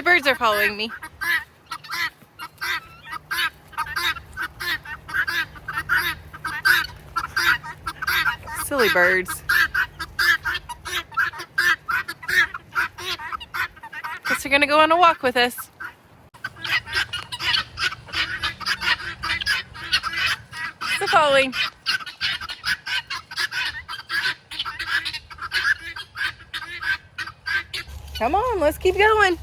birds are following me. Silly birds. Guess they're gonna go on a walk with us. They're following. Come on, let's keep going.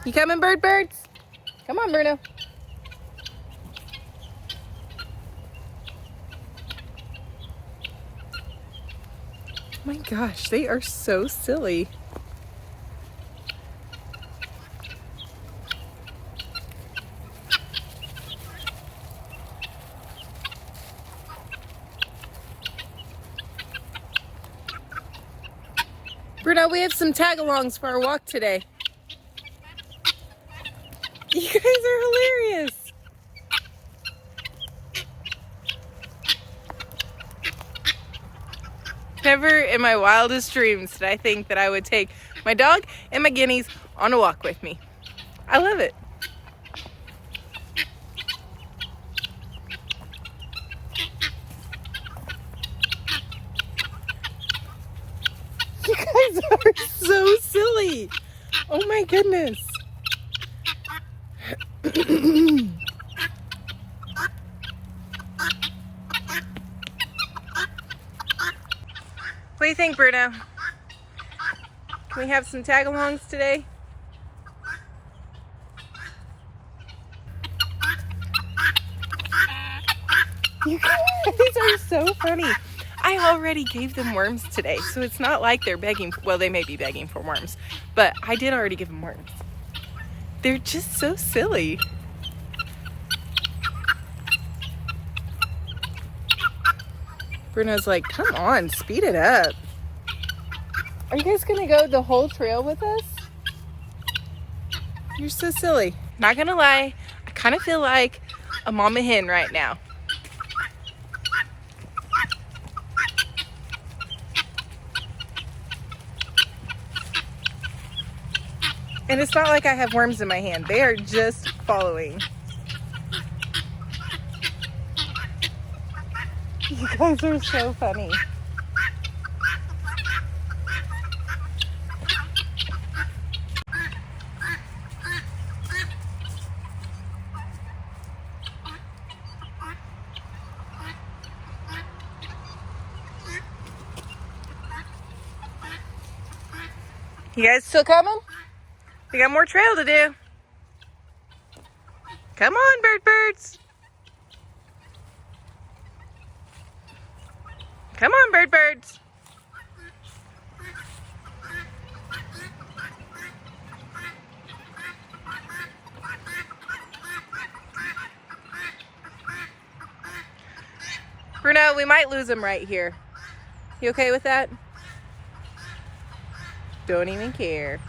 You coming, birds? Come on, Bruno. Oh my gosh, they are so silly. Bruno, we have some tag-alongs for our walk today. You guys are hilarious. Never in my wildest dreams did I think that I would take my dog and my guineas on a walk with me. I love it. You guys are so silly. Oh my goodness. What do you think, Bruno? Can we have some tag-alongs today? You guys are so funny. I already gave them worms today, so it's not like they're begging. Well, they may be begging for worms, but I did already give them worms. They're just so silly. Bruno's like, come on, speed it up. Are you guys gonna go the whole trail with us? You're so silly. Not gonna lie, I kind of feel like a mama hen right now. And it's not like I have worms in my hand. They are just following. You guys are so funny. You guys still coming? We got more trail to do. Come on, birds. Come on, birds. Bruno, we might lose them right here. You okay with that? Don't even care.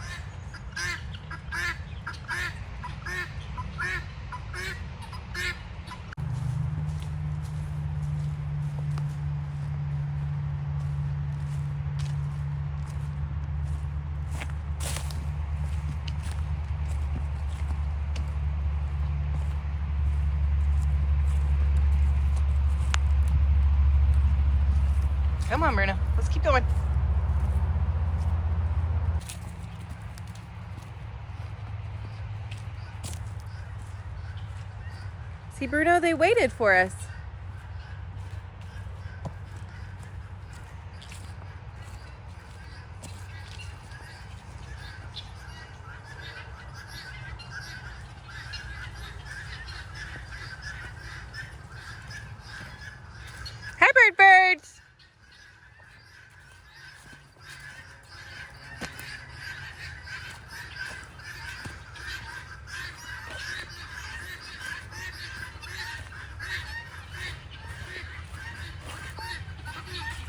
Come on, Bruno. Let's keep going. See, Bruno, they waited for us. Hi, birds.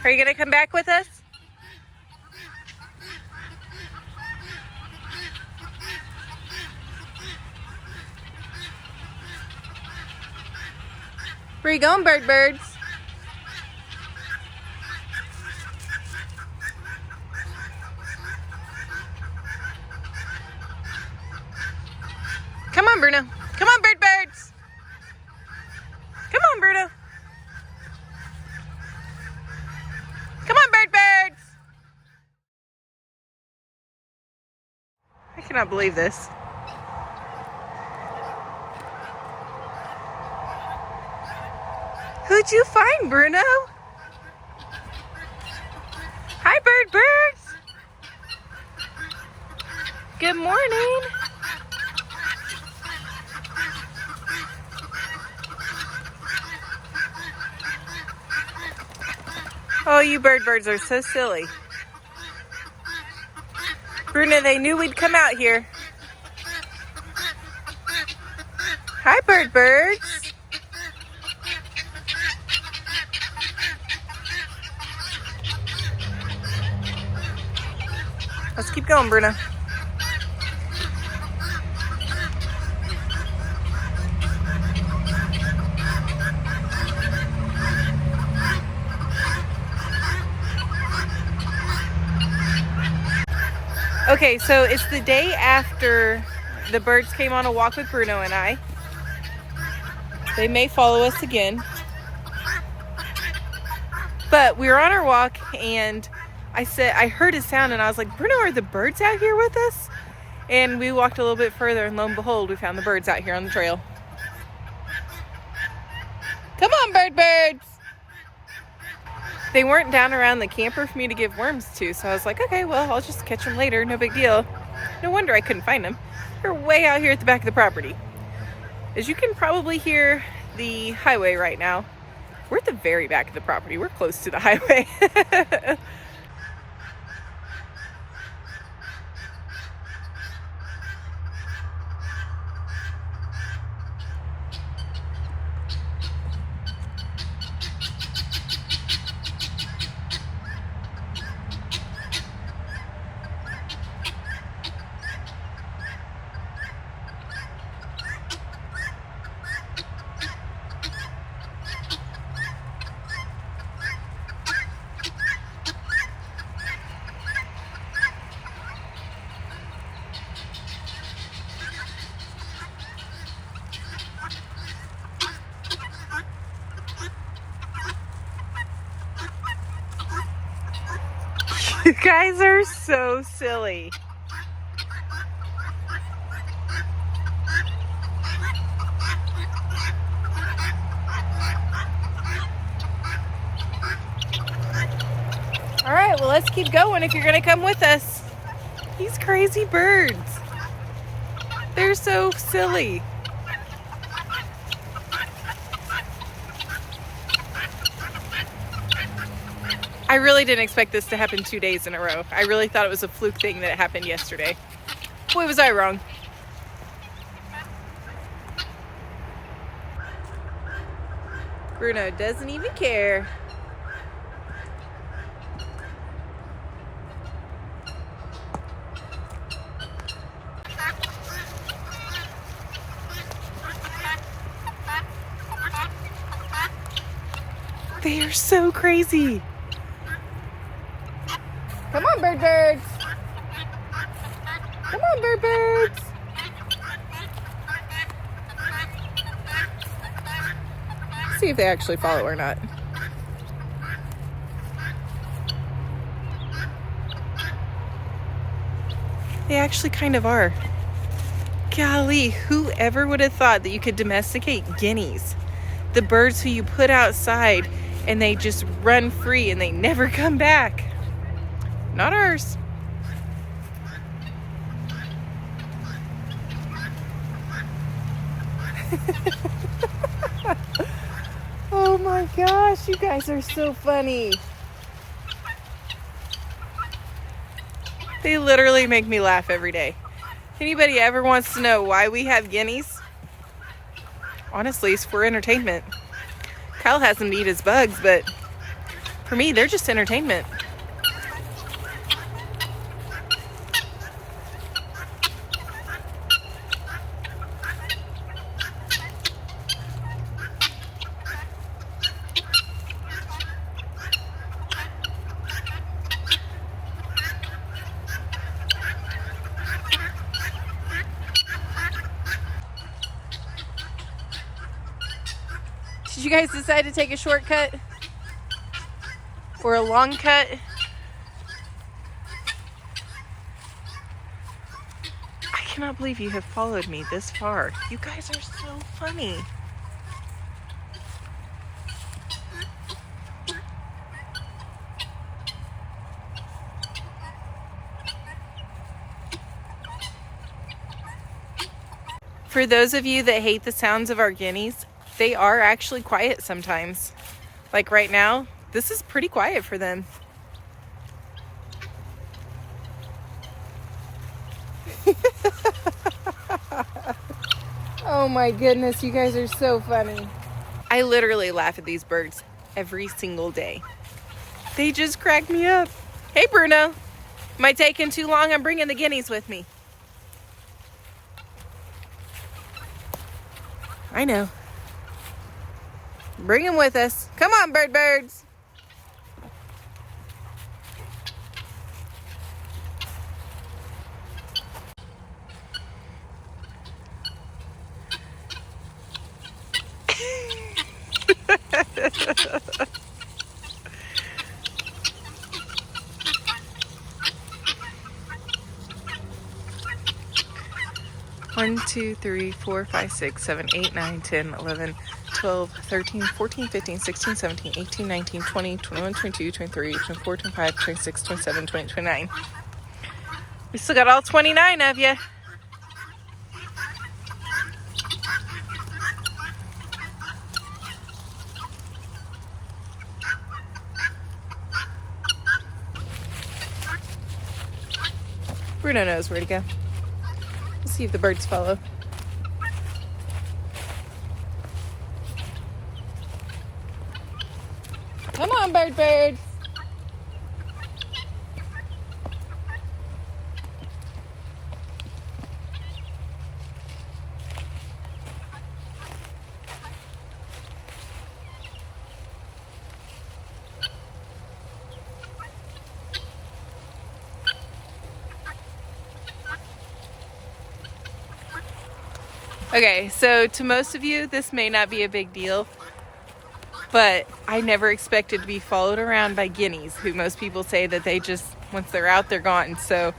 Are you gonna come back with us? Where are you going, birds? Bruno. Come on, birds. Come on, Bruno. Come on, birds. I cannot believe this. Who'd you find, Bruno? Hi, birds. Good morning. Oh, you birds are so silly. Bruno, they knew we'd come out here. Hi, birds. Let's keep going, Bruno. Okay, so it's the day after the birds came on a walk with Bruno and I. They may follow us again. But we were on our walk and I heard a sound and I was like, Bruno, are the birds out here with us? And we walked a little bit further and lo and behold, we found the birds out here on the trail. Come on, birds. They weren't down around the camper for me to give worms to, so I was like, okay, well, I'll just catch them later, no big deal. No wonder I couldn't find them. They're way out here at the back of the property. As you can probably hear the highway right now, we're at the very back of the property. We're close to the highway. You guys are so silly. All right, well, let's keep going if you're gonna come with us. These crazy birds. They're so silly. I really didn't expect this to happen 2 days in a row. I really thought it was a fluke thing that it happened yesterday. Boy, was I wrong. Bruno doesn't even care. They are so crazy. Come on, birds. Come on, birds. See if they actually follow or not. They actually kind of are. Golly, whoever would have thought that you could domesticate guineas? The birds who you put outside and they just run free and they never come back. Not ours. Oh my gosh, you guys are so funny. They literally make me laugh every day. If anybody ever wants to know why we have guineas, honestly, it's for entertainment. Kyle has them to eat as bugs, but for me, they're just entertainment. Did you guys decide to take a shortcut? Or a long cut? I cannot believe you have followed me this far. You guys are so funny. For those of you that hate the sounds of our guineas, they are actually quiet sometimes. Like right now, this is pretty quiet for them. Oh my goodness, you guys are so funny. I literally laugh at these birds every single day. They just crack me up. Hey Bruno, am I taking too long? I'm bringing the guineas with me. I know. Bring them with us. Come on, birds. 1, 2, 3, 4, 5, 6, 7, 8, 9, 10, 11, 12, 13, 14, 15, 16, 17, 18, 19, 20, 21, 22, 23, 24, 25, 26, 27, 28, 29. We still got all 29 of you. Bruno knows where to go. Let's see if the birds follow. Come on, birds. Okay, so to most of you, this may not be a big deal, but I never expected to be followed around by guineas, who most people say that they just, once they're out, they're gone. So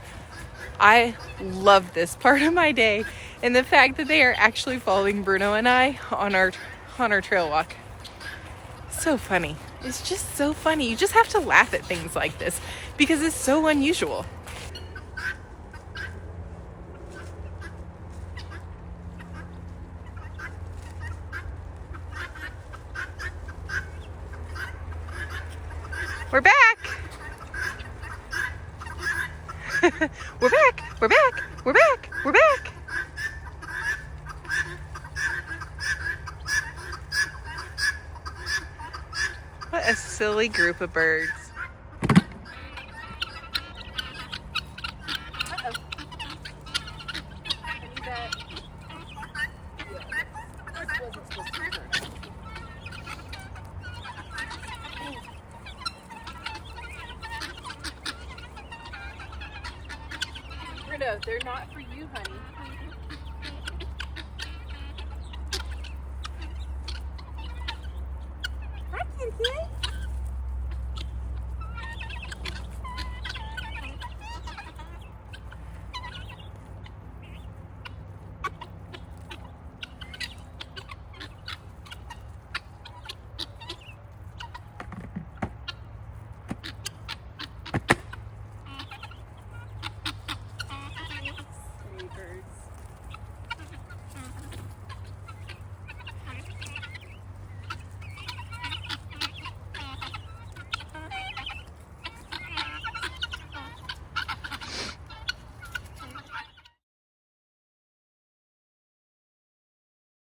I love this part of my day, and the fact that they are actually following Bruno and I on our trail walk. So funny. It's just so funny. You just have to laugh at things like this because it's so unusual. We're back. We're back. We're back. We're back. We're back. What a silly group of birds. Bruno, they're not for you, honey. Hi, Kiki.